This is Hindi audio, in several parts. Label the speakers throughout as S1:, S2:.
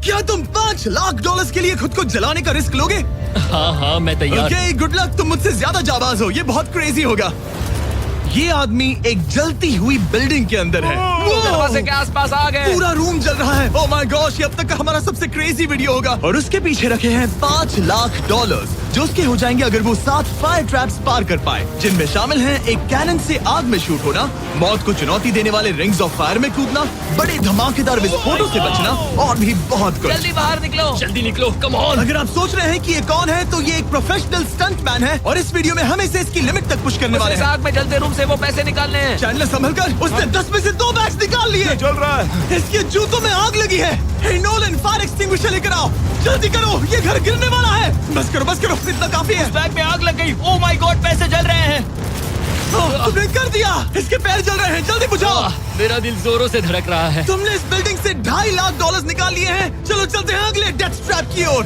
S1: क्या तुम $5 लाख के लिए खुद को जलाने का रिस्क लोगे?
S2: हाँ मैं तैयार।
S1: Okay, good luck. तुम मुझसे ज्यादा जाबाज हो, ये बहुत क्रेजी होगा। ये आदमी एक जलती हुई बिल्डिंग के अंदर है।
S3: दरवाजे के आसपास आ गए।
S1: पूरा रूम जल रहा है। ओह माय गॉश, ये अब तक का हमारा सबसे क्रेजी वीडियो होगा। और उसके पीछे रखे हैं $5 लाख, जो उसके हो जाएंगे अगर वो 7 फायर ट्रैप्स पार कर पाए, जिनमें शामिल हैं एक कैनन से आग में शूट होना, मौत को चुनौती देने वाले रिंग्स ऑफ फायर में कूदना, बड़े धमाकेदार विस्फोटों से बचना और भी बहुत कुछ।
S3: जल्दी बाहर निकलो।
S2: जल्दी निकलो, कम ऑन।
S1: अगर आप सोच रहे हैं कि ये कौन है, तो ये एक प्रोफेशनल स्टंटमैन है और इस वीडियो में हम इसे इसकी लिमिट तक पुश करने वाले
S3: इस
S1: हैं।
S3: आग में जलते रूम से वो पैसे निकालने हैं।
S1: चैनल संभल कर, उसने 10 में से 2 बैग्स निकाल लिए।
S4: चल रहा है।
S1: इसके जूतों में आग लगी है। हे नोलन, फायर एक्सटिंग्विशर लेकर आओ, जल्दी करो, ये घर गिरने वाला है। बस करो, इतना काफी है।
S3: बैग में आग लग गई। ओह माय गॉड, पैसे जल रहे हैं।
S1: तुमने कर दिया। इसके पैर जल रहे हैं, जल्दी बुझाओ।
S2: मेरा दिल जोरों से धड़क रहा है।
S1: तुमने इस बिल्डिंग से $2.5 लाख निकाल लिए हैं। चलो चलते हैं अगले डेथ ट्रैप की ओर।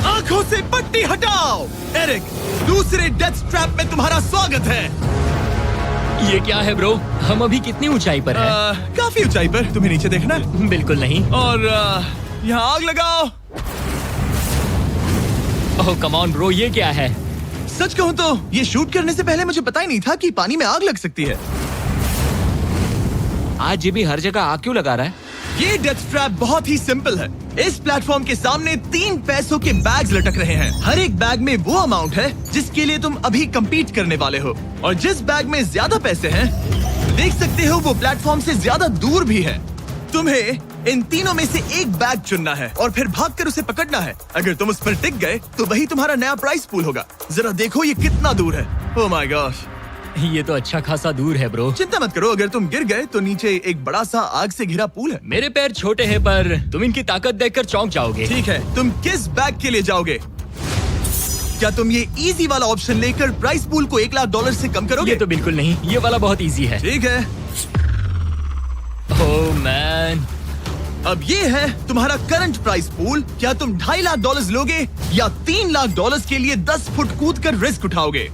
S1: आंखों से पट्टी हटाओ। एरिक, दूसरे डेथ ट्रैप में तुम्हारा स्वागत है।
S2: ये क्या है ब्रो? हम अभी कितनी ऊंचाई पर हैं?
S1: काफी ऊंचाई पर। तुम्हें नीचे देखना है?
S2: बिल्कुल नहीं।
S1: और यहाँ आग लगाओ।
S2: ओह कम ऑन ब्रो, ये क्या है?
S1: सच कहूँ तो ये शूट करने से पहले मुझे पता ही नहीं था कि पानी में आग लग सकती है।
S3: आज ये भी हर जगह आग क्यों लगा रहा है?
S1: ये डेथ ट्रैप बहुत ही सिंपल है। इस प्लेटफॉर्म के सामने 3 पैसों के बैग्स लटक रहे हैं। हर एक बैग में वो अमाउंट है जिसके लिए तुम अभी compete करने वाले हो, और जिस बैग में ज्यादा पैसे हैं, देख सकते हो वो प्लेटफॉर्म से ज्यादा दूर भी है। तुम्हें इन तीनों में से एक बैग चुनना है और फिर भागकर उसे पकड़ना है। अगर तुम उस पर टिक गए तो वही तुम्हारा नया प्राइस पूल होगा। जरा देखो ये कितना दूर है। ओह माय गॉश,
S2: ये तो अच्छा खासा दूर है ब्रो।
S1: चिंता मत करो, अगर तुम गिर गए तो नीचे एक बड़ा सा आग से घिरा पूल है।
S2: मेरे पैर छोटे हैं पर तुम इनकी ताकत देखकर चौंक जाओगे।
S1: ठीक है, तुम किस बैग के लिए जाओगे? क्या तुम ये इजी वाला ऑप्शन लेकर प्राइस पूल को $1 लाख से कम करोगे?
S2: ये तो बिल्कुल नहीं, ये वाला बहुत इजी है।
S1: ठीक है,
S2: ओह मैन।
S1: अब ये है तुम्हारा करंट प्राइस पूल। क्या तुम $2.5 लाख लोगे या $3 लाख के लिए 10 फुट कूद कर रिस्क उठाओगे?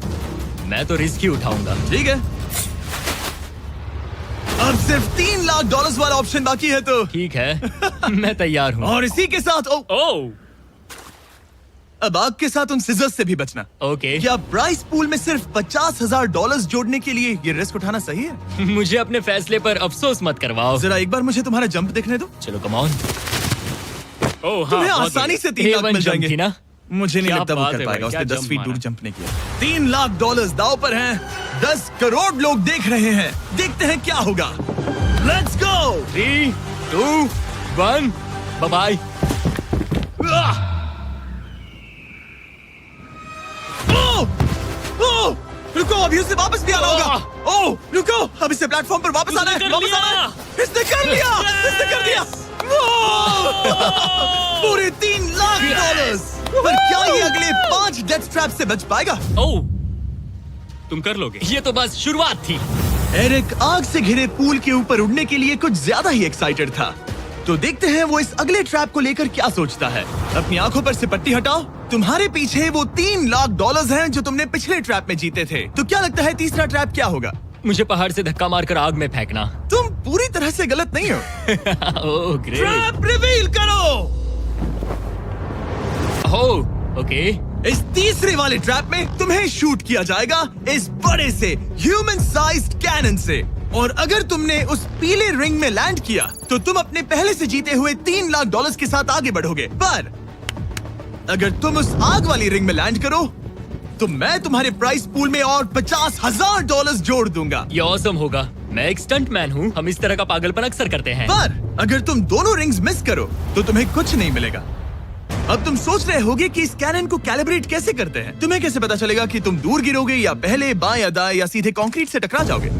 S2: मैं तो रिस्क ही उठाऊंगा।
S1: ठीक है, अब सिर्फ $3 लाख वाला ऑप्शन बाकी है तो
S2: ठीक है मैं तैयार हूँ।
S1: और इसी के साथ
S2: ओह
S1: अब आग के साथ उन सिजर्स से भी बचना।
S2: ओके।
S1: क्या प्राइस पूल में सिर्फ $50,000 जोड़ने के लिए ये रिस्क उठाना सही है?
S2: मुझे अपने फैसले पर अफसोस मत करवाओ।
S1: जरा एक बार मुझे तुम्हारा जंप देखने दो।
S2: चलो कम ऑन। ओह
S1: तुम्हें आसानी से 3 लाख मिल जाएंगे।
S2: थी ना?
S1: मुझे नहीं
S2: क्या
S1: लगता वो
S2: बात
S1: कर
S2: है
S1: पाएगा।
S2: भाई,
S1: उसने
S2: क्या
S1: 10
S2: जंप
S1: फीट दूर
S2: मारा।
S1: जंप नहीं किया। $3 लाख दाव पर हैं। 10 करोड़ लोग देख रहे हैं। देखते हैं क्या होगा। Let's go.
S2: 3, 2, 1, bye bye.
S1: रुको, अभी उसे वापस भी आना होगा। ओह रुको, अब इसे प्लेटफॉर्म पर वापस आना है। वापस आना है। इसने कर लिया। इसने कर दिया। पूरे $3 लाख। पर क्या ये अगले 5 डेथ ट्रैप से बच पाएगा?
S2: ओह तुम कर लोगे। ये तो बस शुरुआत थी।
S1: एरिक आग से घिरे पूल के ऊपर उड़ने के लिए कुछ ज्यादा ही एक्साइटेड था। तो देखते हैं वो इस अगले ट्रैप को लेकर क्या सोचता है। अपनी आंखों पर से पट्टी हटाओ। तुम्हारे पीछे वो $3 लाख हैं जो तुमने पिछले ट्रैप में जीते थे। तो क्या लगता है तीसरा ट्रैप क्या होगा?
S2: मुझे पहाड़ से धक्का मारकर आग में फेंकना।
S1: तुम पूरी तरह से गलत नहीं हो।
S2: Oh great.
S1: ट्रैप रिवील करो।
S2: Oh okay.
S1: इस तीसरे वाले ट्रैप में तुम्हें शूट किया जाएगा इस बड़े से ह्यूमन साइज्ड कैनन से, और अगर तुमने उस पीले रिंग में लैंड किया तो तुम अपने पहले से जीते हुए $3 लाख के साथ आगे बढ़ोगे। पर अगर तुम उस आग वाली रिंग में लैंड करो तो मैं तुम्हारे प्राइस पूल में और $50,000 जोड़ दूंगा।
S2: ये ऑसम होगा। मैं एक स्टंट मैन हूँ, हम इस तरह का पागलपन अक्सर करते हैं।
S1: पर अगर तुम दोनों रिंग्स मिस करो तो तुम्हें कुछ नहीं मिलेगा। अब तुम सोच रहे होगे कि इस कैनन को कैलिब्रेट कैसे करते हैं। तुम्हें कैसे पता चलेगा कि तुम दूर गिरोगे या पहले बाएं या दाएं या सीधे कंक्रीट से टकरा जाओगे?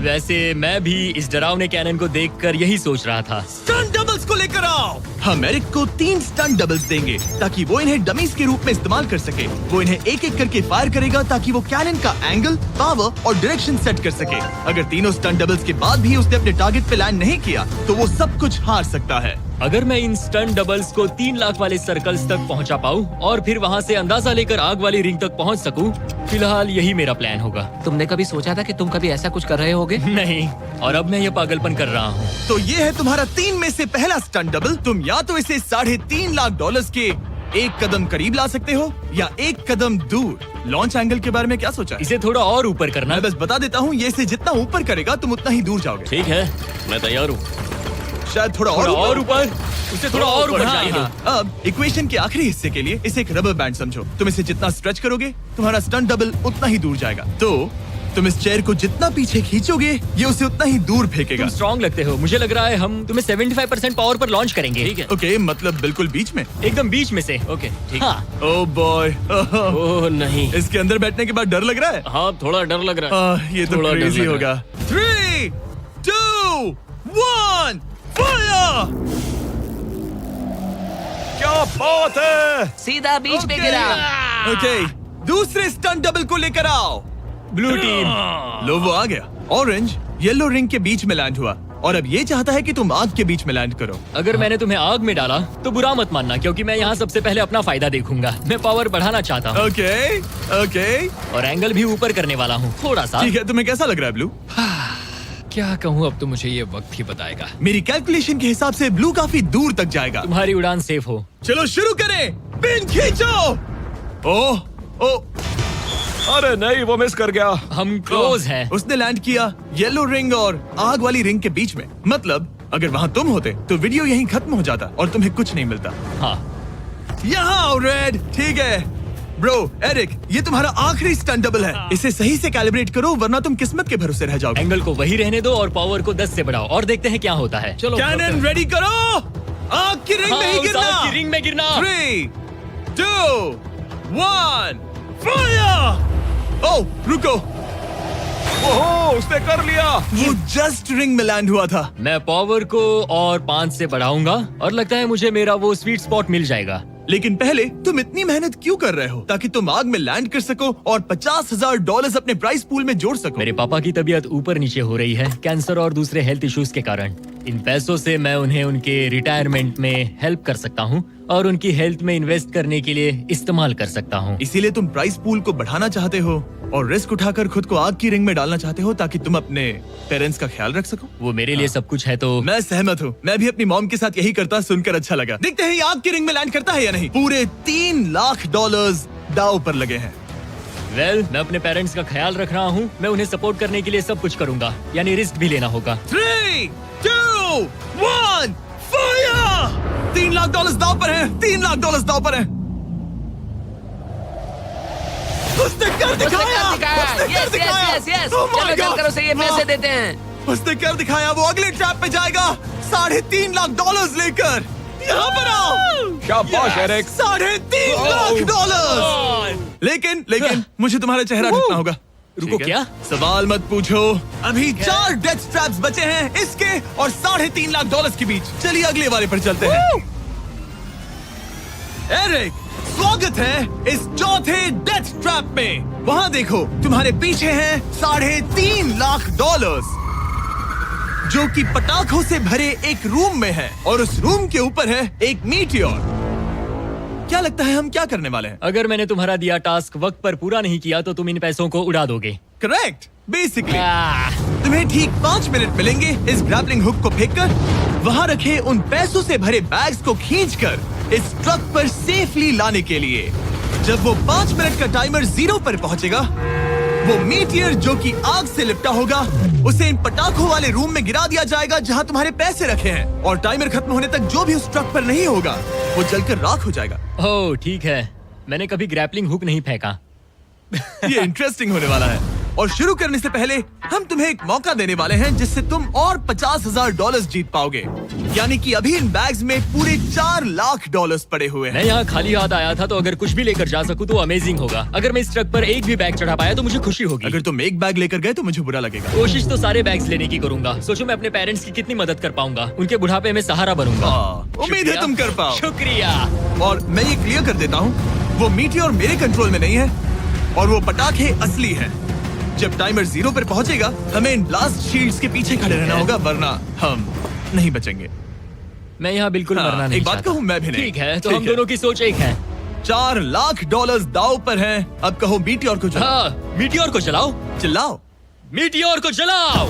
S2: वैसे मैं भी इस डरावने कैनन को देखकर यही सोच रहा था।
S1: स्टंट डबल्स को लेकर आओ। हम एरिक को 3 स्टंट डबल्स देंगे ताकि वो इन्हें डमीज के रूप में इस्तेमाल कर सके। वो इन्हें एक एक करके फायर करेगा ताकि वो कैनन का एंगल, पावर और डायरेक्शन सेट कर सके। अगर तीनों स्टंट डबल्स के बाद भी उसने अपने टारगेट पे लैंड नहीं किया तो वो सब कुछ हार सकता है।
S2: अगर मैं इन स्टंट डबल्स को 3 लाख वाले सर्कल्स तक पहुंचा पाऊं और फिर वहां से अंदाजा लेकर आग वाली रिंग तक पहुंच सकूं, फिलहाल यही मेरा प्लान होगा।
S3: तुमने कभी सोचा था कि तुम कभी ऐसा कुछ कर रहे होगे?
S2: नहीं, और अब मैं ये पागलपन कर रहा हूँ।
S1: तो ये है तुम्हारा 3 में से पहला स्टंट डबल। तुम या तो इसे $3.5 लाख के एक कदम करीब ला सकते हो या एक कदम दूर। लॉन्च एंगल के बारे में क्या सोचा है?
S2: इसे थोड़ा और ऊपर करना।
S1: मैं बस बता देता हूँ, ये इसे जितना ऊपर करेगा तुम उतना ही दूर जाओगे।
S2: ठीक है, मैं तैयार हूँ।
S1: शायद थोड़ा
S2: और ऊपर, उसे थोड़ा और ऊपर जाने दो।
S1: अब इक्वेशन के आखिरी हिस्से के लिए इसे एक रबर बैंड समझो। तुम इसे जितना स्ट्रेच करोगे तुम्हारा स्टंट डबल उतना ही दूर जाएगा। तो तुम इस चेयर को जितना पीछे खींचोगे ये उसे उतना ही दूर फेंकेगा।
S2: तुम स्ट्रॉन्ग लगते हो। मुझे लग रहा है हम तुम्हें 75% पावर पर लॉन्च करेंगे। ठीक है,
S1: ओके, मतलब बिल्कुल बीच में?
S2: एकदम बीच में से।
S3: ओके, ठीक।
S2: हाँ।
S1: ओह बॉय,
S2: ओह नहीं,
S1: इसके अंदर बैठने के बाद डर लग रहा है।
S2: हाँ थोड़ा डर लग रहा है।
S1: ये तो
S2: थोड़ा डर
S1: क्रेजी
S2: लग रहा
S1: होगा। 3, 2, 1, फायर! क्या बात है!
S3: सीधा बीच में गिरा।
S1: ओके, दूसरे स्टंट डबल को लेकर आओ।
S2: Blue team.
S1: लो वो आ गया। ऑरेंज येलो रिंग के बीच में लैंड हुआ और अब ये चाहता है कि तुम आग के बीच में लैंड करो।
S2: अगर मैंने तुम्हें आग में डाला तो बुरा मत मानना, क्योंकि मैं यहाँ सबसे पहले अपना फायदा देखूंगा। मैं पावर बढ़ाना चाहता हूँ।
S1: ओके, ओके,
S2: और एंगल भी ऊपर करने वाला हूँ थोड़ा सा।
S1: ठीक है। तुम्हें कैसा लग रहा है ब्लू?
S4: क्या कहूँ, अब तो मुझे ये वक्त ही बताएगा।
S1: मेरी कैलकुलेशन के हिसाब से ब्लू काफी दूर तक जाएगा।
S2: तुम्हारी उड़ान सेफ हो।
S1: चलो शुरू करें। पिन खींचो। ओह, ओह,
S3: अरे नहीं, वो मिस कर गया।
S2: हम क्लोज हैं।
S1: उसने लैंड किया येलो रिंग और आग वाली रिंग के बीच में। मतलब अगर वहाँ तुम होते तो वीडियो यहीं खत्म हो जाता और तुम्हें कुछ नहीं मिलता।
S2: हाँ,
S1: यहाँ आओ रेड। ठीक है ब्रो। एरिक, ये तुम्हारा आखिरी स्टंट डबल है। इसे सही से कैलिब्रेट करो वरना तुम किस्मत के भरोसे रह जाओगे।
S2: एंगल को वही रहने दो और पावर को 10 से बढ़ाओ और देखते हैं क्या होता है। चलो,
S1: कैनन रेडी करो। आग की रिंग में ही
S2: उस
S1: गिरना।
S2: आग की रिंग में गिरना।
S1: 3, 2, 1, फायर! ओह, रुको।
S3: ओहो, उसने कर लिया।
S1: वो जस्ट रिंग में लैंड हुआ था।
S2: मैं पावर को और 5 से बढ़ाऊंगा और लगता है मुझे मेरा वो स्वीट स्पॉट मिल जाएगा।
S1: लेकिन पहले तुम इतनी मेहनत क्यों कर रहे हो? ताकि तुम आग में लैंड कर सको और $50,000 अपने प्राइस पूल में जोड़ सको।
S2: मेरे पापा की तबीयत ऊपर नीचे हो रही है, कैंसर और दूसरे हेल्थ इश्यूज के कारण। इन पैसों से मैं उन्हें उनके रिटायरमेंट में हेल्प कर सकता हूँ और उनकी हेल्थ में इन्वेस्ट करने के लिए इस्तेमाल कर सकता हूँ।
S1: इसीलिए तुम प्राइस पूल को बढ़ाना चाहते हो और रिस्क उठाकर खुद को आग की रिंग में डालना चाहते हो ताकि तुम अपने पेरेंट्स का ख्याल रख सको।
S2: वो मेरे लिए सब कुछ है। तो
S1: मैं सहमत हूँ। मैं भी अपनी मॉम के साथ यही करता, सुनकर अच्छा लगा। देखते हैं ये आग की रिंग में लैंड करता है या नहीं। पूरे $3 लाख दांव पर लगे हैं।
S2: मैं अपने पेरेंट्स का ख्याल रख रहा हूँ। मैं उन्हें सपोर्ट करने के लिए सब कुछ करूंगा, यानी रिस्क भी लेना होगा।
S1: 3, 2, 1, फायर! $3 लाख दांव पर है। $3 लाख दांव पर है। उसने कर दिखाया।
S3: Yes yes yes.
S1: Oh my
S3: चलो
S1: God!
S3: चलकर उसे ये पैसे देते हैं।
S1: उसने कर दिखाया। वो अगले ट्रैप पे जाएगा $3.5 लाख लेकर। यहाँ पर आओ।
S3: शाबाश एरिक।
S1: $3.5 लाख। लेकिन मुझे तुम्हारा चेहरा ढकना होगा।
S2: रुको,
S1: ठीक है?
S2: क्या?
S1: सवाल मत पूछो। अभी 4 डेथ ट्रैप्स बचे हैं, इसके और $3.5 लाख के बीच। चलिए अगले वाले पर चलते हैं। एरिक, स्वागत है इस चौथे डेथ ट्रैप में। वहाँ देखो, तुम्हारे पीछे हैं $3.5 लाख, जो कि पटाखों से भरे एक रूम में है और उस रूम के ऊपर है एक मीटियोर। क्या लगता है हम क्या करने वाले हैं?
S2: अगर मैंने तुम्हारा दिया टास्क वक्त पर पूरा नहीं किया तो तुम इन पैसों को उड़ा दोगे।
S1: करेक्ट। बेसिकली तुम्हें ठीक 5 मिनट मिलेंगे इस ग्रैपलिंग हुक को फेंककर वहाँ रखे उन पैसों से भरे बैग्स को खींचकर इस ट्रक पर सेफली लाने के लिए। जब वो 5 मिनट का टाइमर 0 पर पहुंचेगा, वो मीटियर जो कि आग से लिपटा होगा उसे इन पटाखों वाले रूम में गिरा दिया जाएगा जहां तुम्हारे पैसे रखे हैं। और टाइमर खत्म होने तक जो भी उस ट्रक पर नहीं होगा वो जलकर राख हो जाएगा।
S2: ओह ठीक है, मैंने कभी ग्रैपलिंग हुक नहीं फेंका।
S1: ये इंटरेस्टिंग होने वाला है। और शुरू करने से पहले हम तुम्हें एक मौका देने वाले हैं जिससे तुम और $50,000 जीत पाओगे। यानी कि अभी इन बैग्स में पूरे $4 लाख पड़े हुए हैं।
S2: मैं यहाँ खाली हाथ आया था, तो अगर कुछ भी लेकर जा सकूं तो अमेजिंग होगा। अगर मैं इस ट्रक पर एक भी बैग चढ़ा पाया तो मुझे खुशी होगी।
S1: अगर तुम एक बैग लेकर गए तो मुझे बुरा लगेगा।
S2: कोशिश तो सारे बैग्स लेने की करूंगा। सोचो मैं अपने पेरेंट्स की कितनी मदद कर पाऊंगा। उनके बुढ़ापे में सहारा बनूंगा।
S1: उम्मीद है तुम कर पाओ।
S2: शुक्रिया।
S1: और मैं ये क्लियर कर देता हूँ, वो मीटियोर मेरे कंट्रोल में नहीं है और वो पटाखे असली हैं। जब टाइमर 0 पर पहुंचेगा हमें इन ब्लास्ट शील्ड्स के पीछे खड़े रहना होगा, वरना हम नहीं बचेंगे।
S2: मैं यहाँ बिल्कुल
S1: हाँ,
S2: मरना नहीं
S1: एक बात
S2: चाहता।
S1: कहूँ, मैं भी नहीं।
S2: ठीक है, तो
S1: ठीक
S2: हम
S1: है।
S2: दोनों की सोच एक है।
S1: $4 लाख दाव पर हैं। अब कहो मीटियोर को चलाओ।
S2: हाँ, मीटियोर को चलाओ,
S1: चिल्लाओ।
S2: मीटियोर को चलाओ।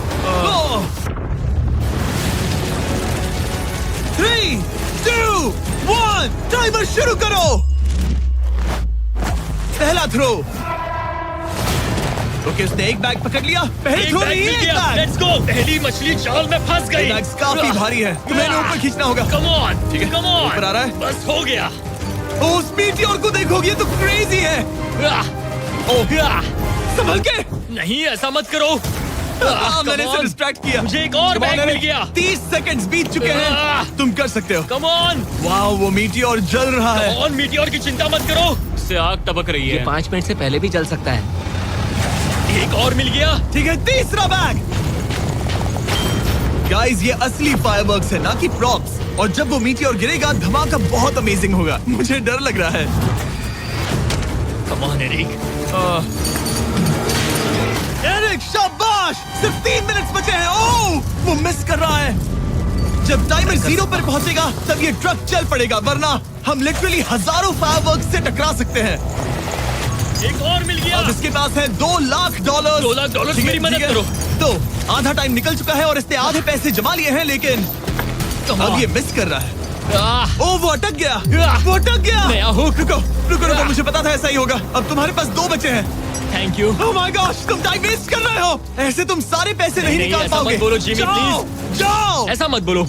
S1: 3, 2, 1, टाइमर शुरू करो। पहला थ्रो। ओके, उसने एक बैग पकड़ लिया। पहले थ्रो में एक बैग।
S2: Let's go. पहली मछली जाल में फंस गई।
S1: बैग्स काफी भारी है, तुम्हें इन्हें ऊपर खींचना होगा।
S2: कम ऑन,
S1: ठीक है,
S2: कम ऑन।
S1: ऊपर आ रहा है।
S2: बस हो गया।
S1: ओ, उस मीटियोर को देखोगे, ये तो क्रेजी है। संभल के।
S2: नहीं, ऐसा मत करो।
S1: मैंने इसे डिस्ट्रैक्ट किया।
S2: मुझे एक और बैग मिल गया।
S1: 30 सेकंड्स बीत चुके हैं। तुम कर सकते हो।
S2: कम ऑन,
S1: वाह, वो मीटियोर जल रहा है।
S2: कम ऑन, मीटियोर की चिंता मत करो। इससे आग टपक रही
S3: ये
S2: है।
S3: 5 मिनट से पहले भी जल सकता है।
S2: एक और मिल गया।
S1: ठीक है, तीसरा बैग। गाइस, ये असली फायरवर्क्स है, ना कि प्रॉप्स। और जब वो मीटियोर गिरेगा, धमाका बहुत अमेजिंग होगा। मुझे डर लग रहा है।
S2: Come on Eric.
S1: एरिक, शाबाश! सिर्फ 3 मिनट्स बचे हैं। ओह, वो मिस कर रहा है। जब टाइमर 0 पर पहुंचेगा, तब ये ट्रक चल पड़ेगा, वरना हम लिटरली हजारों फायरवर्क्स से टकरा सकते हैं।
S2: एक और मिल गया।
S1: अब इसके पास है $2 लाख।
S2: $2 लाख
S1: ठीक है,
S2: मेरी मदद
S1: ठीक है।
S2: करो।
S1: तो आधा टाइम निकल चुका है और इसने आधे पैसे जमा लिए हैं, लेकिन अब ये मिस कर रहा है। ओह, वो अटक गया। वो अटक गया।
S2: नया हुक।
S1: रुको रुको रुको, मुझे पता था ऐसा ही होगा। अब तुम्हारे पास 2 बचे हैं।
S2: Thank you.
S1: Oh my gosh, तुम टाइम वेस्ट कर रहे हो। ऐसे तुम सारे पैसे नहीं निकाल
S2: ऐसा
S1: पाओगे।
S2: मत बोलो, जिमी,
S1: जाओ, जाओ।
S2: ऐसा मत बोलो।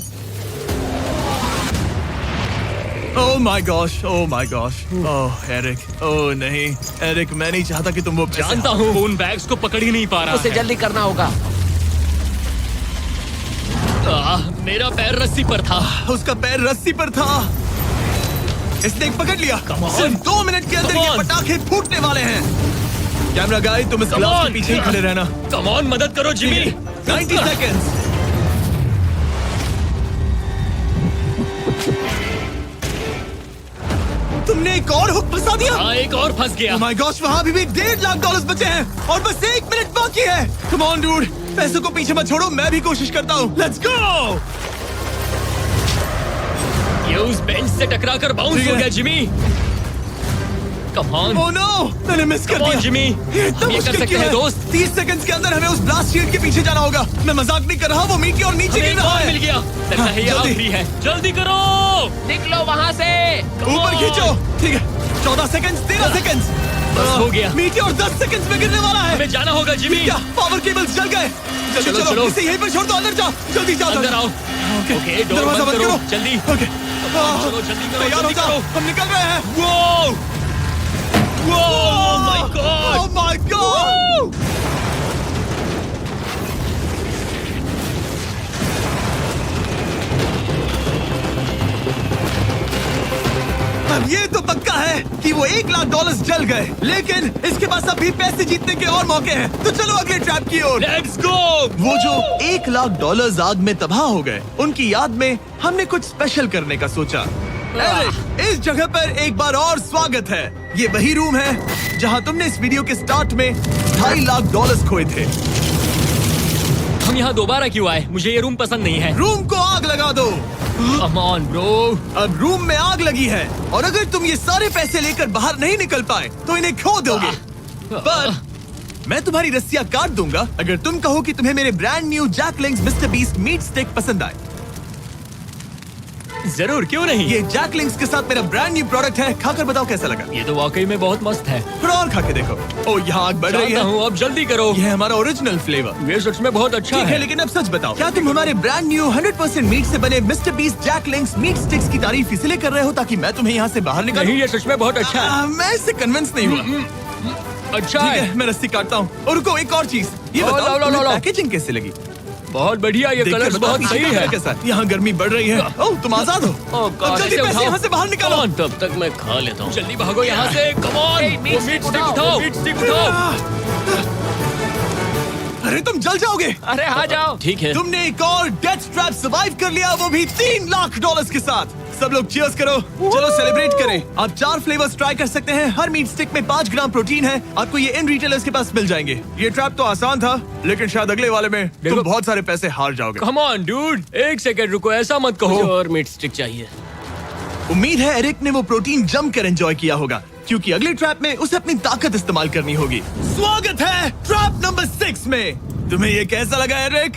S1: Oh my gosh, oh my gosh. Oh Eric, oh no Eric, मैं नहीं चाहता कि तुम वो पैसे
S2: जानता हूँ, उन बैग्स को पकड़ ही नहीं पा रहा
S3: उसे
S2: है।
S3: जल्दी करना होगा।
S2: मेरा पैर रस्सी पर था।
S1: उसका पैर रस्सी पर था। इसने एक पकड़ लिया।
S2: Come on.
S1: सिर्फ 2 मिनट के अंदर
S2: Come
S1: ये
S2: on.
S1: पटाखे फूटने वाले हैं। कैमरा गाय, तुम इस
S2: Come
S1: ग्लास
S2: on.
S1: के पीछे ही खड़े रहना।
S2: कम ऑन, मदद करो जिमी।
S1: 90 सेकेंड्स। तुमने एक और हुक फंसा दिया।
S2: हाँ, एक और फंस गया।
S1: Oh my gosh, वहाँ अभी भी $1.5 लाख बचे हैं और बस 1 मिनट बाकी है। Come on, dude, पैसों को पीछे मत छोड़ो, मैं भी कोशिश करता हूँ। Let's go!
S2: ये उस बेंच से टकरा कर बाउंस
S1: ठीक
S2: हो
S1: है।
S2: गया Jimmy. Come on.
S1: Oh no, मैंने मिस कर
S2: Come on,
S1: दिया।
S2: जिमी।
S1: ये इतना
S2: हम ये कर
S1: मुश्किल
S2: सकते
S1: क्यों
S2: हैं,
S1: है?
S2: दोस्त।
S1: 30 सेकंड्स के अंदर हमें उस ब्लास्ट शील्ड के पीछे जाना होगा। मैं मजाक नहीं कर रहा, वो मीटी और नीचे
S2: हमें
S1: गिर
S2: एक
S1: रहा
S2: और
S1: है।
S2: मिल गया। लगता है ये
S1: जल्दी।
S2: आखिरी है। जल्दी करो।
S3: निकलो वहाँ से।
S2: Come
S1: ऊपर
S2: on.
S1: खींचो। ठीक है, 14 सेकंड्स, 13 सेकंड्स।
S2: बस हो गया।
S1: मीटी और 10 सेकंड्स में गिरने वाला है।
S2: हमें जाना होगा जिमी।
S1: क्या पावर केबल्स जल गए? जल्दी
S2: चलो,
S1: चलो,
S2: चलो।
S1: इसे यहीं पर छोड़ दो, अंदर जाओ। जल्दी जाओ,
S2: अंदर
S1: जल्दी।
S2: आओ।
S1: ओके,
S2: ओके, डोर
S1: दरवाजा
S2: बंद
S1: बंद
S2: करो।
S1: करो।
S2: जल्दी।
S1: ओके,
S2: चलो, जल्दी करो,
S1: तैयार हो
S2: जल्दी
S1: जाओ,
S2: करो।
S1: हम निकल रहे हैं।
S2: Whoa! Oh my God!
S1: Oh my God! अब ये तो पक्का है कि वो $1 लाख जल गए, लेकिन इसके पास अभी पैसे जीतने के और मौके हैं। तो चलो अगले ट्रैप की ओर।
S2: Let's go!
S1: वो जो $1 लाख आग में तबाह हो गए, उनकी याद में हमने कुछ स्पेशल करने का सोचा। एरिक, इस जगह पर एक बार और स्वागत है। ये वही रूम है जहां तुमने इस वीडियो के स्टार्ट में $2.5 लाख खोए थे।
S2: हम यहाँ दोबारा क्यों आए? मुझे ये रूम पसंद नहीं है।
S1: रूम को आग लगा दो।
S2: Come on, bro.
S1: अब रूम में आग लगी है और अगर तुम ये सारे पैसे लेकर बाहर नहीं निकल पाए तो इन्हें खो दोगे। पर मैं तुम्हारी रस्सियां काट दूंगा अगर तुम कहो कि तुम्हें मेरे brand new Jack Links Mr Beast meat stick पसंद आए।
S2: जरूर, क्यों नहीं?
S1: ये जैकलिंग्स के साथ मेरा ब्रांड न्यू प्रोडक्ट है, खाकर बताओ कैसा लगा।
S2: ये तो वाकई में बहुत मस्त है।
S1: थोड़ा और खा के देखो। ओ, यहाँ आग बढ़ रही
S2: जानता
S1: है।
S2: हूँ, अब जल्दी करो।
S1: ये है हमारा ओरिजिनल फ्लेवर।
S2: ये सच में बहुत अच्छा
S1: ठीक है,
S2: है।
S1: लेकिन अब सच बताओ, क्या तुम हमारे ब्रांड न्यू 100% मीट से बने मिस्टर बीस्ट जैकलिंग्स मीट स्टिक्स की तारीफ इसलिए कर रहे हो ताकि मैं तुम्हें यहाँ से बाहर निकालूं?
S2: नहीं, ये सच में बहुत अच्छा है।
S1: मैं इससे कन्विंस नहीं हुआ।
S2: अच्छा
S1: ठीक
S2: है।
S1: है, मैं रस्सी काटता हूँ। और रुको, एक और चीज, ये
S2: लो, लो,
S1: बताओ
S2: लो,
S1: तुम्हें
S2: लो।
S1: पैकेजिंग कैसे लगी?
S2: बहुत बढ़िया, ये
S1: देखकर
S2: कलर्स
S1: बताओ
S2: बहुत
S1: पीछे
S2: सही
S1: का
S2: है।
S1: कैसा? यहाँ गर्मी बढ़ रही है। ओह, तुम आजाद हो।
S2: Oh God,
S1: अब जल्दी
S2: ऐसे
S1: पैसे
S2: उठाओ।
S1: यहाँ से बाहर निकालो।
S2: Come on, तब तक मैं खा लेता हूँ। जल्दी भागो यहाँ से। Come on,
S3: Hey, meat
S2: वो
S3: stick
S2: मीट स्टिक
S3: उठाओ,
S2: उठाओ।
S3: वो
S2: मीट स्टिक उठाओ।
S1: अरे तुम जल जाओगे।
S3: अरे आ जाओ।
S2: ठीक है।
S1: तुमने एक और डेथ ट्रैप सर्वाइव कर लिया, वो भी $3 लाख के साथ। सब लोग चीयर्स करो। चलो सेलिब्रेट करें। आप 4 फ्लेवर्स ट्राई कर सकते हैं। हर मीट स्टिक में 5 ग्राम प्रोटीन है। आपको ये इन रिटेलर्स के पास मिल जाएंगे। ये ट्रैप तो आसान था, लेकिन शायद अगले वाले में तुम बहुत सारे पैसे हार जाओगे।
S2: कम ऑन डूड, एक सेकंड रुको, ऐसा मत कहो।
S3: और मीट स्टिक चाहिए।
S1: उम्मीद है एरिक ने वो प्रोटीन जमकर एंजॉय किया होगा, क्योंकि अगले ट्रैप में उसे अपनी ताकत इस्तेमाल करनी होगी। स्वागत है ट्रैप नंबर 6 में। तुम्हें ये कैसा लगा एरिक?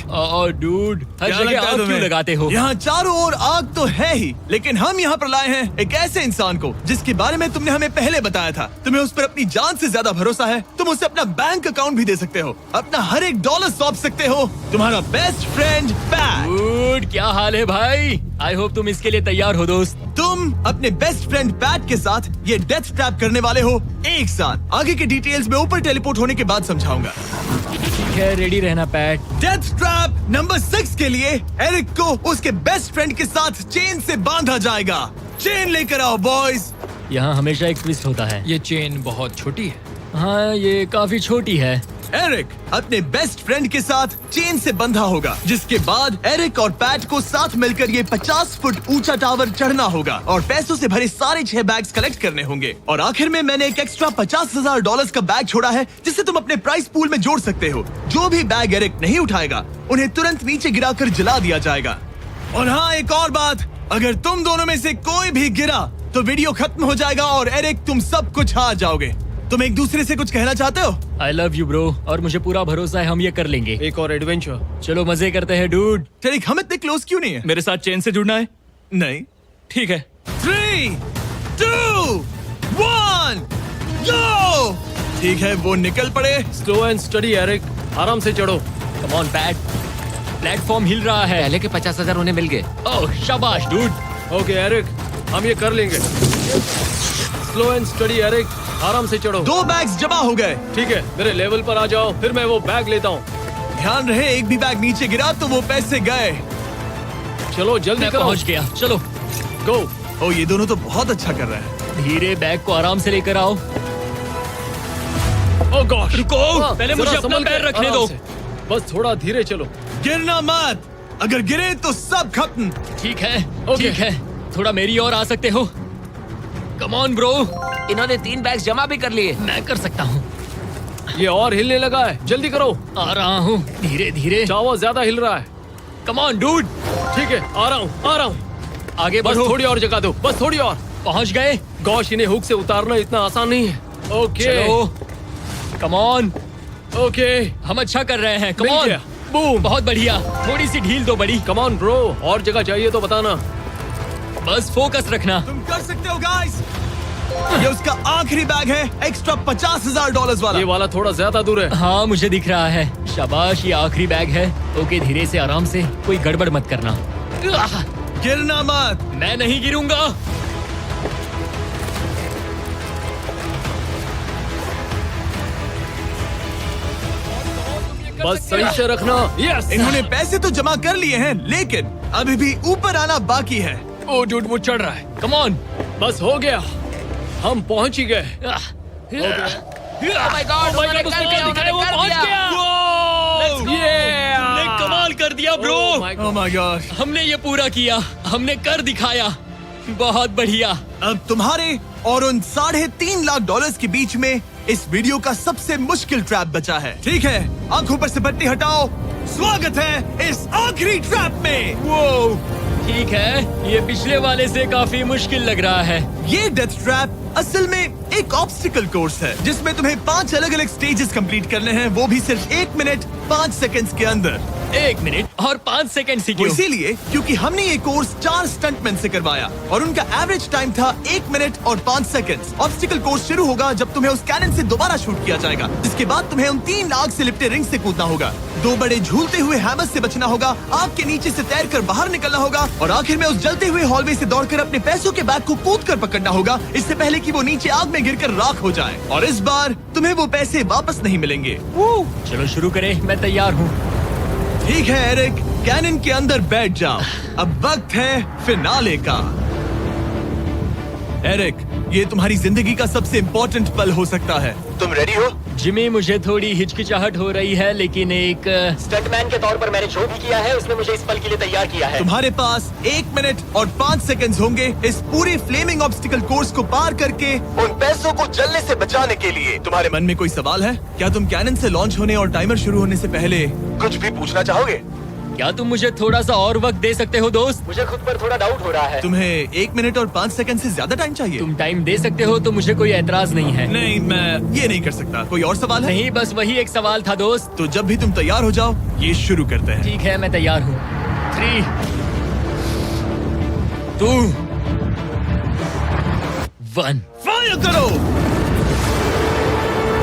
S2: डूड, हर
S1: क्या
S2: जगह
S1: लगता है
S2: आग
S1: तुम्हें?
S2: क्यों लगाते हो?
S1: यहाँ चारों ओर आग तो है ही, लेकिन हम यहाँ पर लाए हैं एक ऐसे इंसान को जिसके बारे में तुमने हमें पहले बताया था। तुम्हें उस पर अपनी जान से ज्यादा भरोसा है। तुम उसे अपना बैंक अकाउंट भी दे सकते हो, अपना हर एक डॉलर सौंप सकते हो। तुम्हारा बेस्ट फ्रेंड पैट।
S2: डूड, क्या हाल है भाई? आई होप तुम इसके लिए तैयार हो दोस्त।
S1: तुम अपने बेस्ट फ्रेंड पैट के साथ ये डेथ ट्रैप करने वाले हो एक साथ। आगे के डिटेल्स में ऊपर टेलीपोर्ट होने के बाद समझाऊंगा।
S2: ठीक है, रेडी रहना पैट।
S1: डेथ ट्रैप नंबर 6 के लिए एरिक को उसके बेस्ट फ्रेंड के साथ चेन से बांधा जाएगा। चेन लेकर आओ बॉयज।
S2: यहाँ हमेशा एक ट्विस्ट होता है।
S4: ये चेन बहुत छोटी है।
S2: हाँ, ये काफी छोटी है।
S1: एरिक अपने बेस्ट फ्रेंड के साथ चेन से बंधा होगा, जिसके बाद एरिक और पैट को साथ मिलकर ये 50 फुट ऊंचा टावर चढ़ना होगा और पैसों से भरे सारे 6 बैग्स कलेक्ट करने होंगे। और आखिर में मैंने एक एक्स्ट्रा $50,000 का बैग छोड़ा है, जिसे तुम अपने प्राइस पूल में जोड़ सकते हो। जो भी बैग एरिक नहीं उठाएगा, उन्हें तुरंत नीचे गिराकर जला दिया जाएगा। और हाँ, एक और बात, अगर तुम दोनों में से कोई भी गिरा तो वीडियो खत्म हो जाएगा और एरिक तुम सब कुछ हार जाओगे। तुम एक दूसरे से कुछ कहना चाहते हो?
S2: आई लव यू ब्रो, और मुझे पूरा भरोसा है हम ये कर लेंगे।
S5: एक और एडवेंचर।
S2: चलो मजे करते हैं डूड।
S1: टेरिक, हम इतने क्लोज क्यों नहीं है?
S2: मेरे साथ चेन से जुड़ना है?
S1: नहीं।
S2: ठीक है।
S1: 3, 2, 1, go! ठीक है, वो निकल पड़े।
S5: स्लो एंड स्टडी एरिक, आराम से चढ़ो।
S2: कम ऑन पैट, प्लेटफॉर्म हिल रहा है।
S3: पहले के 50,000 उन्हें मिल गए।
S2: ओह शाबाश डूड।
S5: ओके एरिक, हम ये कर लेंगे। स्लो एंड स्टडी एरिक, आराम से चढ़ो।
S1: 2 बैग्स जमा हो गए।
S5: ठीक है, मेरे लेवल पर आ जाओ, फिर मैं वो बैग लेता हूँ।
S1: ध्यान रहे, एक भी बैग नीचे गिरा तो वो पैसे गए।
S5: चलो जल्दी
S2: मैं
S5: करो।
S2: पहुंच गया, चलो।
S5: गो।
S1: ओ, ये दोनों तो बहुत अच्छा कर रहे हैं।
S2: धीरे, बैग को आराम से लेकर आओ।
S5: ओह गॉश,
S2: रुको, पहले मुझे अपना पैर रखने दो।
S5: बस थोड़ा धीरे चलो।
S1: गिरना मत, अगर गिरे तो सब खत्म।
S2: ठीक है,
S5: ओके।
S2: ठीक है। थोड़ा मेरी ओर आ सकते हो? Come on bro.
S3: इन्होंने 3 बैग्स जमा भी कर लिए।
S2: मैं कर सकता हूँ।
S5: ये और हिलने लगा है, जल्दी करो।
S2: आ रहा हूँ, धीरे धीरे।
S5: चावा ज्यादा हिल रहा है।
S2: Come on dude.
S5: ठीक है, आ रहा हूँ, आ रहा हूँ।
S2: आगे
S5: बस
S2: बढ़ो।
S5: थोड़ी और जगह दो, बस थोड़ी और।
S2: पहुँच गए।
S5: गॉश, इन्हें हुक से उतारना इतना आसान नहीं है। ओके
S2: चलो, कम ऑन।
S5: ओके,
S2: हम अच्छा कर रहे हैं। कम
S5: मिल
S2: ऑन।
S5: गया। बूम।
S2: बहुत बढ़िया। थोड़ी सी ढील दो बड़ी।
S5: कम ऑन ब्रो, और जगह चाहिए तो बताना।
S2: बस फोकस रखना।
S1: तुम कर सकते हो गाइस। ये उसका आखिरी बैग है, एक्स्ट्रा $50,000 वाला।
S5: ये वाला थोड़ा ज्यादा दूर है।
S2: हाँ, मुझे दिख रहा है। शाबाश, ये आखिरी बैग है। ओके, धीरे से, आराम से, कोई गड़बड़ मत करना।
S1: गिरना मत।
S2: मैं नहीं गिरूंगा।
S5: बस सही से रखना। यस।
S1: इन्होंने पैसे तो जमा कर लिए हैं, लेकिन अभी भी ऊपर आना बाकी है।
S5: ओ डूड, वो चढ़ रहा है।
S2: Come on.
S5: बस हो गया, हम पहुंच ही गए।
S3: Oh my God, उन्होंने कर लिया, उन्होंने कर दिया।
S5: Yeah!
S2: हमने कमाल कर दिया bro.
S5: Oh my
S1: Oh my gosh!
S2: हमने ये पूरा किया, हमने कर दिखाया। बहुत बढ़िया।
S1: अब तुम्हारे और उन $3.5 के बीच में इस वीडियो का सबसे मुश्किल ट्रैप बचा है। ठीक है, आंखों पर से पट्टी हटाओ। स्वागत है इस आखिरी ट्रैप में।
S2: वो ठीक है, ये पिछले वाले से काफी मुश्किल लग रहा है।
S1: ये डेथ ट्रैप असल में एक ऑब्स्टिकल कोर्स है, जिसमें तुम्हें 5 अलग-अलग स्टेजेस कंप्लीट करने हैं, वो भी सिर्फ 1 मिनट 5 सेकंड्स के अंदर।
S2: 1 मिनट और 5 सेकंड से
S1: वो
S2: क्यों?
S1: इसीलिए क्योंकि हमने ये कोर्स 4 स्टंटमैन से करवाया और उनका एवरेज टाइम था 1 मिनट और 5 सेकंड्स। ऑब्स्टिकल कोर्स शुरू होगा जब तुम्हें उस कैनन से दोबारा शूट किया जाएगा, जिसके बाद तुम्हें उन 3 आग से लिपटे रिंग से कूदना होगा, 2 बड़े झूलते हुए हैमर से बचना होगा, आग के नीचे से तैरकर बाहर निकलना होगा और आखिर में उस जलते हुए हॉलवे से दौड़कर अपने पैसों के बैग को कूदकर पकड़ना होगा, इससे पहले कि वो नीचे आग में गिरकर राख हो जाए। और इस बार तुम्हें वो पैसे वापस नहीं मिलेंगे।
S2: चलो शुरू करें, मैं तैयार हूँ।
S1: ठीक है एरिक, कैनन के अंदर बैठ जाओ। अब वक्त है फिनाले का। एरिक, ये तुम्हारी जिंदगी का सबसे इम्पोर्टेंट पल हो सकता है। तुम रेडी हो?
S2: जिमी, मुझे थोड़ी हिचकिचाहट हो रही है, लेकिन एक स्टंटमैन के तौर पर मैंने जो भी किया है उसने मुझे इस पल के लिए तैयार किया है।
S1: तुम्हारे पास 1 मिनट और 5 सेकंड्स होंगे इस पूरे फ्लेमिंग ऑब्स्टिकल कोर्स को पार करके उन पैसों को जलने से बचाने के लिए। तुम्हारे मन में कोई सवाल है? क्या तुम कैनन से लॉन्च होने और टाइमर शुरू होने से पहले कुछ भी पूछना चाहोगे?
S2: क्या तुम मुझे थोड़ा सा और वक्त दे सकते हो दोस्त? मुझे खुद पर थोड़ा डाउट हो रहा है।
S1: तुम्हें 1 मिनट और 5 सेकंड से ज्यादा टाइम चाहिए?
S2: तुम टाइम दे सकते हो तो मुझे कोई एतराज नहीं है।
S1: नहीं, मैं ये नहीं कर सकता। कोई और सवाल है?
S2: नहीं, बस वही एक सवाल था दोस्त।
S1: तो जब भी तुम तैयार हो जाओ, ये शुरू करते हैं।
S2: ठीक है, मैं तैयार हूँ। 3, 2, 1।
S1: फायर करो!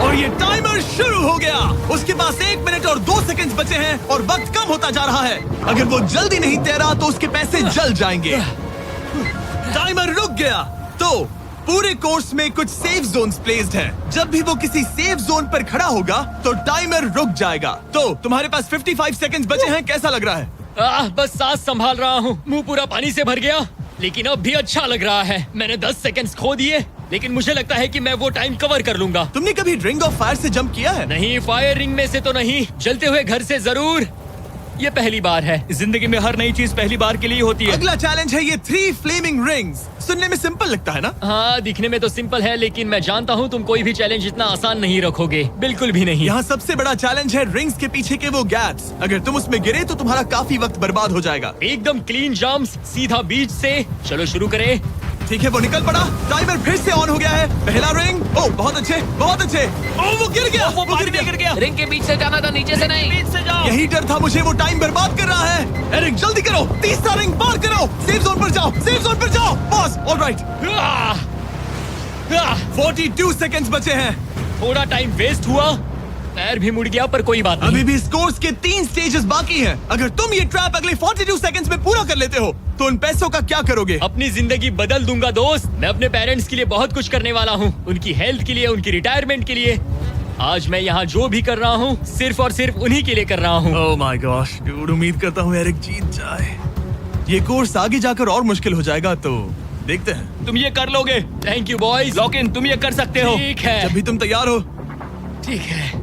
S1: और ये टाइमर शुरू हो गया। उसके पास 1 मिनट और 2 सेकंड्स बचे हैं और वक्त कम होता जा रहा है। अगर वो जल्दी नहीं तैरा तो उसके पैसे जल जाएंगे। टाइमर रुक गया। तो पूरे कोर्स में कुछ सेफ जोन्स प्लेस्ड हैं। जब भी वो किसी सेफ जोन पर खड़ा होगा तो टाइमर रुक जाएगा। तो तुम्हारे पास 55 सेकंड्स बचे हैं। कैसा लग रहा है?
S2: बस सांस संभाल रहा हूँ। मुंह पूरा पानी से भर गया, लेकिन अब भी अच्छा लग रहा है। मैंने 10 सेकंड्स खो दिए, लेकिन मुझे लगता है कि मैं वो टाइम कवर कर लूंगा।
S1: तुमने कभी रिंग ऑफ फायर से जंप किया है?
S2: नहीं, फायर रिंग में से तो नहीं, जलते हुए घर से जरूर। ये पहली बार है।
S3: जिंदगी में हर नई चीज पहली बार के लिए होती है।
S1: अगला चैलेंज है ये 3 फ्लेमिंग रिंग्स। सुनने में सिंपल लगता है ना?
S2: हाँ, दिखने में तो सिंपल है, लेकिन मैं जानता हूँ तुम कोई भी चैलेंज इतना आसान नहीं रखोगे। बिल्कुल भी नहीं।
S1: यहाँ सबसे बड़ा चैलेंज है रिंग्स के पीछे के वो गैप्स। अगर तुम उसमें गिरे तो तुम्हारा काफी वक्त बर्बाद हो जाएगा।
S2: एकदम क्लीन जंप्स, सीधा बीच से। चलो शुरू करें।
S1: ठीक है, वो निकल पड़ा। टाइमर फिर से ऑन हो गया है। पहला रिंग। ओह, बहुत अच्छे, बहुत अच्छे। ओह, वो गिर गया।
S3: वो पानी में गिर गया। रिंग के बीच से जाना था, नीचे से नहीं। बीच से जाओ।
S1: यही डर था मुझे, वो टाइम बर्बाद कर रहा है। एरिक, जल्दी करो। तीसरा रिंग पार करो। सेफ जोन पर जाओ, सेफ जोन पर जाओ। Boss, alright. 42 सेकंड्स बचे हैं।
S2: थोड़ा टाइम वेस्ट हुआ, पैर भी मुड़ गया, पर कोई बात नहीं।
S1: अभी भी इस कोर्स के 3 स्टेजेस बाकी हैं। अगर तुम ये ट्रैप अगले 42 सेकंड्स में पूरा कर लेते हो तो उन पैसों का क्या करोगे?
S2: अपनी जिंदगी बदल दूंगा दोस्त। मैं अपने पेरेंट्स के लिए बहुत कुछ करने वाला हूँ, उनकी हेल्थ के लिए, उनकी रिटायरमेंट के लिए। आज मैं यहाँ जो भी कर रहा हूँ सिर्फ और सिर्फ उन्हीं के लिए कर रहा हूँ।
S1: ओह माय गॉश, डूड, उम्मीद करता हूँ एरिक जीत जाए। ये कोर्स आगे जाकर और मुश्किल हो जाएगा, तो देखते हैं।
S3: तुम ये कर लोगे।
S2: Thank you boys.
S3: Lock in, तुम ये कर सकते हो।
S2: ठीक है,
S1: जब भी तुम तैयार हो।
S2: ठीक है।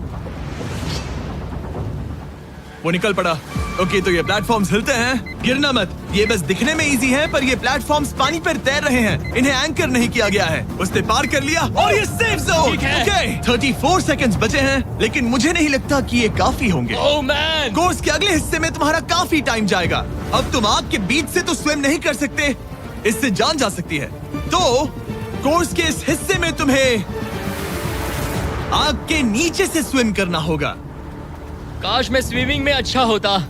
S1: वो निकल पड़ा। ओके, तो ये प्लेटफॉर्म्स हिलते हैं। गिरना मत। ये बस दिखने में इजी है, पर ये प्लेटफॉर्म्स पानी पर तैर रहे हैं। इन्हें एंकर नहीं किया गया है। उसने पार कर लिया और ये सेफ जोन।
S2: ठीक है।
S1: ओके, 34 सेकंड्स बचे हैं, लेकिन मुझे नहीं लगता कि ये काफी होंगे।
S2: ओह मैन,
S1: कोर्स के अगले हिस्से में तुम्हारा काफी टाइम जाएगा। अब तुम आग के बीच से तो स्विम नहीं कर सकते, इससे जान जा सकती है। तो कोर्स के इस हिस्से में तुम्हें आग के नीचे से स्विम करना होगा।
S2: काश मैं स्विमिंग में अच्छा होता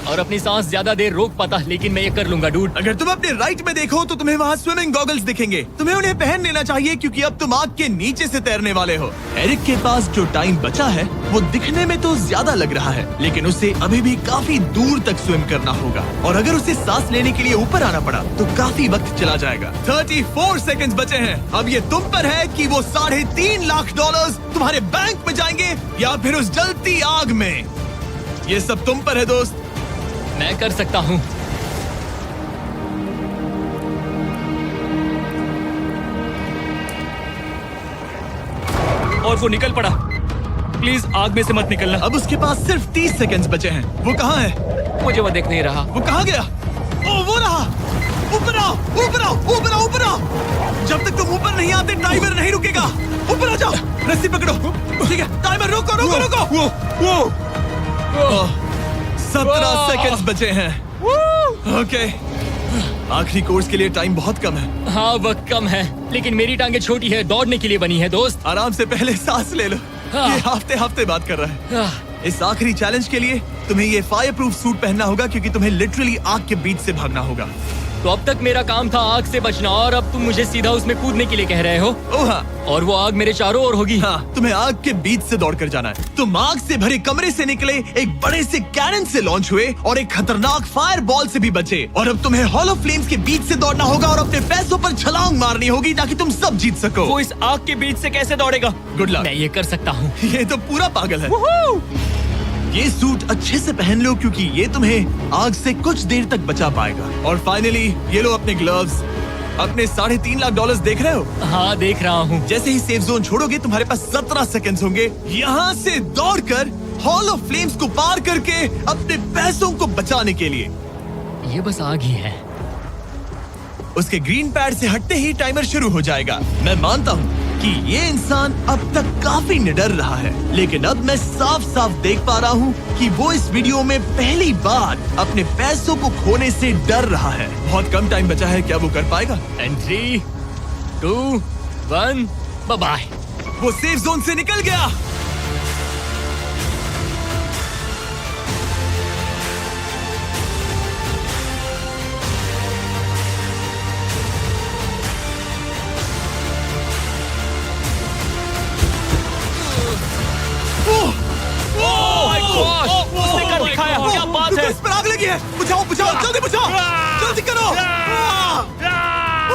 S2: और अपनी सांस ज्यादा देर रोक पाता, लेकिन मैं ये कर लूंगा डूड।
S1: अगर तुम अपने राइट में देखो तो तुम्हें वहाँ स्विमिंग गॉगल्स दिखेंगे। तुम्हें उन्हें पहन लेना चाहिए, क्योंकि अब तुम आग के नीचे से तैरने वाले हो। एरिक के पास जो टाइम बचा है वो दिखने में तो ज्यादा लग रहा है, लेकिन उसे अभी भी काफी दूर तक स्विम करना होगा। और अगर उसे सांस लेने के लिए ऊपर आना पड़ा तो काफी वक्त चला जाएगा। 34 सेकंड्स बचे हैं। अब ये तुम पर है कि वो $3.5 लाख तुम्हारे बैंक में जाएंगे या फिर उस जलती आग में। ये सब तुम पर है दोस्त।
S2: मैं कर सकता हूँ।
S3: और वो निकल पड़ा। प्लीज आग में से मत निकलना।
S1: अब उसके पास सिर्फ 30 सेकंड्स बचे हैं। वो कहाँ है?
S3: मुझे वो देख नहीं रहा।
S1: वो कहाँ गया? ओ, वो रहा। ऊपर आओ, ऊपर आओ, ऊपर आओ, ऊपर आओ। जब तक तुम ऊपर नहीं आते टाइमर नहीं रुकेगा। ऊपर आ जाओ, रस्सी पकड़ो। ठीक है, टाइमर रोको, रोको, रोको। 17 सेकंड्स बचे हैं। ओके, आखिरी कोर्स के लिए टाइम बहुत कम है।
S2: हाँ, वक्त कम है, लेकिन मेरी टांगे छोटी है, दौड़ने के लिए बनी है दोस्त।
S1: आराम से पहले सांस ले लो। ये हफ्ते हफ्ते बात कर रहा है। इस आखिरी चैलेंज के लिए तुम्हें ये फायर प्रूफ सूट पहनना होगा, क्योंकि तुम्हें लिटरली आग के बीच से भागना होगा।
S2: तो अब तक मेरा काम था आग से बचना, और अब तुम मुझे सीधा उसमें कूदने के लिए कह रहे हो।
S1: ओह हाँ,
S2: और वो आग मेरे चारों ओर होगी।
S1: हाँ, तुम्हें आग के बीच से दौड़ कर जाना है। तुम आग से भरे कमरे से निकले, एक बड़े से कैनन से लॉन्च हुए और एक खतरनाक फायर बॉल से भी बचे। और अब तुम्हें हॉलो फ्लेम्स के बीच से दौड़ना होगा और अपने पैसों पर छलांग मारनी होगी ताकि तुम सब जीत सको।
S3: वो इस आग के बीच से कैसे दौड़ेगा?
S1: Good luck.
S2: मैं ये कर सकता हूँ।
S1: ये तो पूरा पागल है। ये सूट अच्छे से पहन लो, क्योंकि ये तुम्हें आग से कुछ देर तक बचा पाएगा। और फाइनली ये लो अपने ग्लव्स। अपने $3.5 लाख देख रहे हो?
S2: हाँ, देख रहा हूँ।
S1: जैसे ही सेफ जोन छोड़ोगे तुम्हारे पास 17 सेकंड्स होंगे यहाँ से दौड़कर हॉल ऑफ फ्लेम्स को पार करके अपने पैसों को बचाने के लिए।
S2: ये बस आग ही है।
S1: उसके ग्रीन पैड से हटते ही टाइमर शुरू हो जाएगा। मैं मानता हूँ कि ये इंसान अब तक काफी निडर रहा है, लेकिन अब मैं साफ साफ देख पा रहा हूँ कि वो इस वीडियो में पहली बार अपने पैसों को खोने से डर रहा है। बहुत कम टाइम बचा है, क्या वो कर पाएगा?
S2: And 3, 2, 1, bye.
S1: वो सेफ जोन से निकल गया।
S3: उसने कर दिखाया, क्या बात है?
S1: इस पर आग लगी है। बुझाओ बुझाओ, जल्दी बुझाओ, जल्दी करो।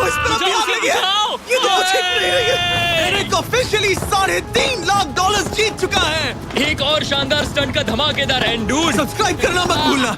S1: इस पर अभी आग लगी है। ये तो कुछ नहीं रही है। एरिक ऑफिशियली $3.5 लाख जीत चुका है।
S2: एक और शानदार स्टंट का धमाकेदार एंड डूड।
S1: सब्सक्राइब करना मत भूलना।